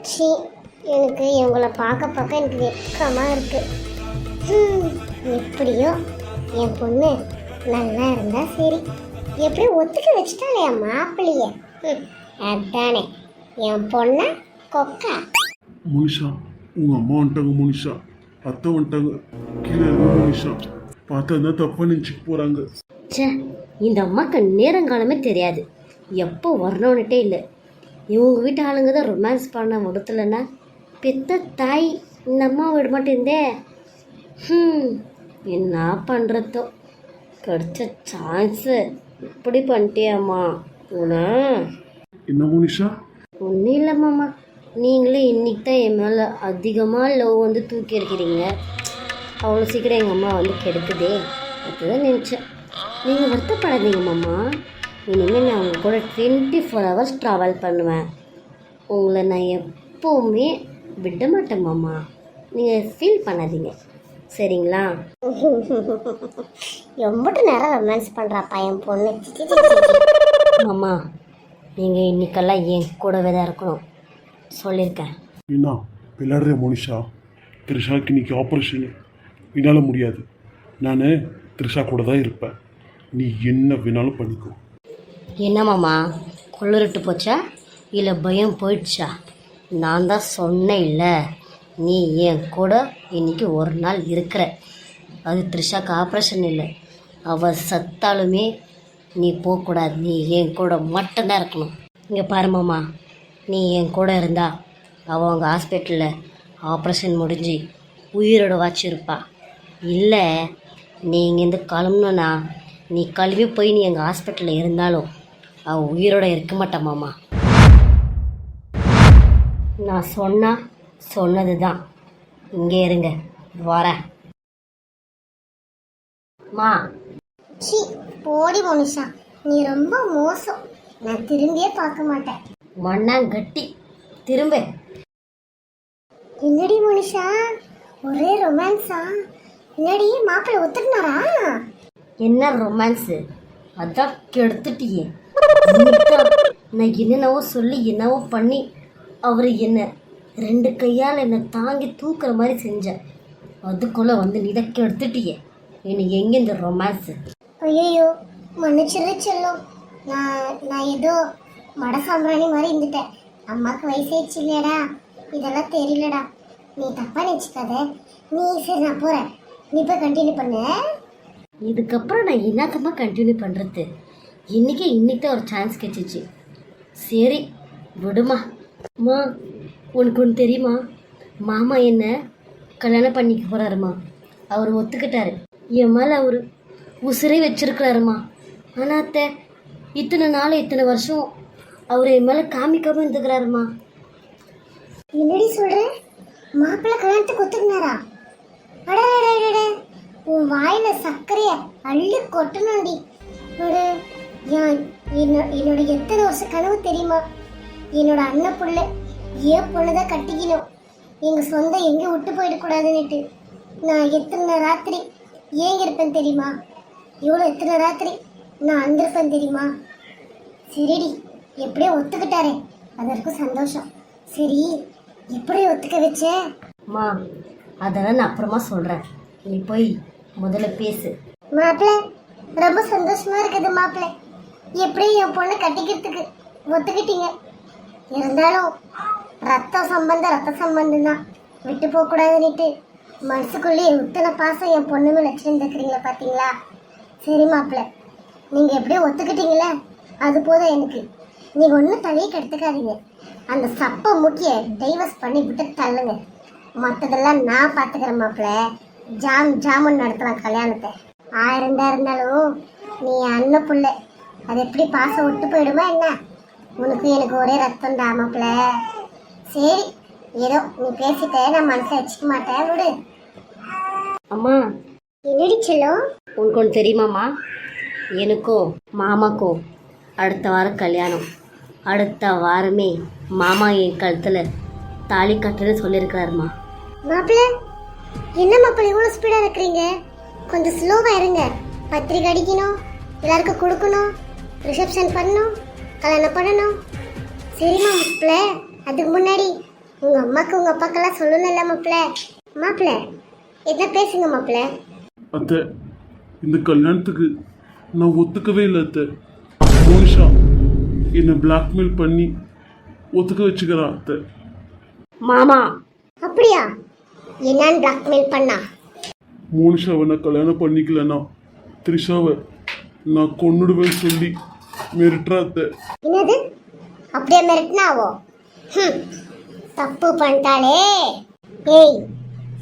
C, எனக்கு இவங்களை பார்க்க எனக்கு வெக்கமாக இருக்கு. எப்படியோ என் பொண்ணு நல்லா இருந்தா சரி. எப்படியும் ஒத்துக்க வச்சுட்டாலே என் மாப்பிள்ளைய. அதானே என் பொண்ண கொக்கா. மோனிஷா, உங்க அம்மா வந்துட்டாங்க. மோனிஷா, அத்தை வந்துட்டாங்க. கீழே இருங்க மோனிஷா. பார்த்தா தான் தப்பா நினச்சிட்டு போறாங்க. ச்சே, இந்த அம்மாக்கு நேரங்காலமே தெரியாது, எப்போ வரணுன்னுட்டே இல்லை. இவங்க வீட்டு ஆளுங்க தான் ரொமான்ஸ் பண்ண முடியலன்னா பெத்த தாய் இந்த அம்மா விட மாட்டேந்தே. என்ன பண்ணுறதோ, கிடைச்ச சான்ஸு இப்படி பண்ணிட்டியாம்மா உனா. என்ன மோனிஷா? ஒன்றும் இல்லைம்மாம்மா, நீங்களே இன்னைக்கு தான் என் மேலே அதிகமாக லவ் வந்து தூக்கி இருக்கிறீங்க. அவ்வளோ சீக்கிரம் எங்கள் அம்மா வந்து கெடுக்குதே, அதுதான் நினச்சேன். நீங்கள் வருத்தப்படாதீங்க மாமா, இனிமேல் நான் உங்கள் கூட 24 hours ட்ராவல் பண்ணுவேன். உங்களை நான் எப்போவுமே விட மாட்டேன் மாமா, நீங்கள் ஃபீல் பண்ணாதீங்க, சரிங்களா? எம்பிட்டு நேரம் ரொமான்ஸ் பண்ணுறா பையன் பொண்ணு. மாமா, நீங்கள் இன்னைக்கெல்லாம் என் கூடவே தான் இருக்கணும் சொல்லியிருக்கேன். என்ன விளையாடுற மோனிஷா? த்ரிஷாக்கு இன்னைக்கு ஆப்ரேஷனு. என்னால் முடியாது. நான் த்ரிஷா கூட தான் இருப்பேன். நீ என்ன வேணாலும் பண்ணிக்கோ. என்ன மாமா, குளிர்ட்டு போச்சா இல்லை பயம் போயிடுச்சா? நான் தான் சொன்னேன் இல்லை, நீ என் கூட இன்னைக்கு ஒரு நாள் இருக்கிற. அது த்ரிஷாக்கு ஆப்ரேஷன் இல்லை, அவள் சத்தாலுமே நீ போகக்கூடாது, நீ என் கூட மட்டும்தான் இருக்கணும். இங்கே பாரு மாமா, நீ என் கூட இருந்தா அவள் அவங்க ஹாஸ்பிட்டலில் ஆப்ரேஷன் முடிஞ்சு உயிரோட வாச்சிருப்பா. இல்லை நீ இங்கேருந்து கிளம்பணுன்னா நீ கழுவி போய் நீ எங்கள் ஹாஸ்பிட்டலில் இருந்தாலும் அவள் உயிரோட இருக்க மாட்டா மாமா. நான் சொன்னது தான். இங்கே இருங்க, வரேன். மா சி, போடி மோனிஷா, நீ ரொம்ப மோசம். நான் திரும்பியே பார்க்க மாட்டேன். மண்ணாங்கட்டி திரும்ப. என்னடி மோனிஷா, ஒரே ரொமான்ஸா? என்னடி மாப்பிள்ளை ஒத்துக்கினாரா? என்ன ரொமான்ஸு? அதான் கெடுத்துட்டியே. இன்னைக்குதான் நான் என்னென்னவோ சொல்லி என்னவோ பண்ணி அவர் என்ன 2 கையால் என்னை தாங்கி தூக்குற மாதிரி செஞ்சேன். அதுக்குள்ளே வந்து நீ தான் கெடுத்துட்டியே. எனக்கு எங்கே இந்த ரொமான்ஸு? ஐயோ, மன்னிச்சிரு செல்லும். நான் ஏதோ மட சாம்பிராணி மாதிரி இருந்துட்டேன். அம்மாவுக்கு வயசாயிடுச்சு இல்லையாடா, இதெல்லாம் தெரியலடா. நீ தப்பா நினச்சிக்காத. நீ சரி, நான் போகிறேன், நீ போய் கண்டினியூ பண்ணு. இதுக்கப்புறம் நான் என்னக்கமாக கண்டினியூ பண்ணுறது? இன்னைக்கு தான் ஒரு சான்ஸ் கிடைச்சிச்சு. சரி விடுமா. அம்மா, உனக்கு ஒன்று தெரியுமா? மாமா என்ன கல்யாணம் பண்ணிக்க போகிறாருமா. அவர் ஒத்துக்கிட்டாரு. என் மேலே அவர் உசிரை வச்சிருக்கிறாருமா. ஆனால் அத்தை, இத்தனை வருஷம் அவர் என் மேலே காமிக்காமல் இருந்துக்கிறாருமா. என்னடி சொல்ற? மாப்பிள்ளை கல்யாணத்துக்கு ஒத்துக்கினாரா? அட, உன் வாயில சர்க்கரைய அள்ளி கொட்டணும்டி. என்னோட எத்தனை வருஷம் கனவு தெரியுமா? என்னோட அண்ணன் புள்ள ஏன் பொண்ணுதான் கட்டிக்கணும், எங்க சொந்தம் எங்க விட்டு போயிடக்கூடாதுன்னுட்டு நான் எத்தனை ராத்திரி ஏங்க இருப்பேன் தெரியுமா? எத்தனை ராத்திரி நான் அங்கிருப்பேன் தெரியுமா? சரிடி, எப்படியோ ஒத்துக்கிட்டாரே, அதற்கும் சந்தோஷம். சரி, எப்படி ஒத்துக்க வச்ச? அம்மா, அதெல்லாம் நான் அப்புறமா சொல்கிறேன். நீ போய் முதல்ல பேசு. மாப்பிள்ள, ரொம்ப சந்தோஷமா இருக்குது மாப்பிள்ள. எப்படியும் என் பொண்ணை கட்டிக்கிறதுக்கு ஒத்துக்கிட்டீங்க. இருந்தாலும் ரத்த சம்பந்தம் தான், விட்டு போக கூடாதுன்னுட்டு மனசுக்குள்ளேயே உத்தன பாசம் என் பொண்ணு மேல வச்சிருந்துக்கிறீங்களா பாத்தீங்களா? சரி மாப்பிள்ள, நீங்க எப்படியோ ஒத்துக்கிட்டீங்களே, அது போதும் எனக்கு. நீங்க ஒன்றும் தலையை கெடுத்துக்காதீங்க. அந்த சப்ப முக்கிய டைவர்ஸ் பண்ணி விட்டு தள்ளுங்க. மற்றதெல்லாம் நான் பார்த்துக்கிறேன் மாப்பிள்ள. ஜாமுன் நடத்தலாம் கல்யாணத்தை. 1000 தான் இருந்தாலும் நீ அண்ணன் புள்ள, அது எப்படி பாசம் விட்டு போயிடுமா என்ன? உனக்கு எனக்கு ஒரே ரத்தம் தான் மாப்பிள்ள. சரி, ஏதோ நீ பேசிட்ட, நான் மனசில் வச்சுக்க மாட்டேன், விடு. அம்மா, என்னடி செல்லும்? உனக்கு ஒன்று தெரியுமாம்மா? எனக்கும் மாமாக்கும் அடுத்த வாரம் கல்யாணம். அடுத்த வாரமே மாமா என் கழுத்தில் தாலி கட்டுன்னு சொல்லியிருக்கிறாருமா. மாப்பிள்ள, என்ன மாப்பிள்ள இவ்வளோ ஸ்பீடாக இருக்கிறீங்க? கொஞ்சம் ஸ்லோவாக இருங்க. பத்திரிக்கை அடிக்கணும், எல்லாருக்கும் கொடுக்கணும், ரிசப்ஷன் பண்ணணும், கல்யாணம் பண்ணணும். சரிம்மா மாப்பிள்ள, அதுக்கு முன்னாடி உங்க அம்மாக்கு உங்க அப்பாக்கெல்லாம் சொல்லணும்ல மாப்பிள்ள. மாப்பிள்ள என்ன பேசுங்க மாப்பிள்ள. அத்தை இந்த கல்யாணத்துக்கு நான் ஒத்துக்கவே இல்லை அத்தை. மோனிஷா என்னை பிளாக்மெயில் பண்ணி ஒத்துக்க வச்சுக்கிறான் அத்தை. மாமா அப்படியா? என்னன்னு பிளாக்மெயில் பண்ணா? மோனிஷாவை நான் கல்யாணம் பண்ணிக்கலன்னா த்ரிஷாவை நான் கொன்னுடுவேன்னு சொல்லி மிரட்டுறா அத்தை. என்னது? அப்படியே மிரட்டினாவோ? தப்பு பண்ணிட்டாளே. ஏய்,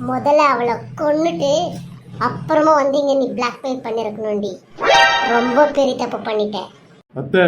முதல்ல அவளை கொன்னுட்டு அப்புறமா வந்து இங்க நீ பிளாக்மெயில் பண்ணிருக்கணும்டி. ரொம்ப பெரிய தப்பு பண்ணிட்ட. அத்தை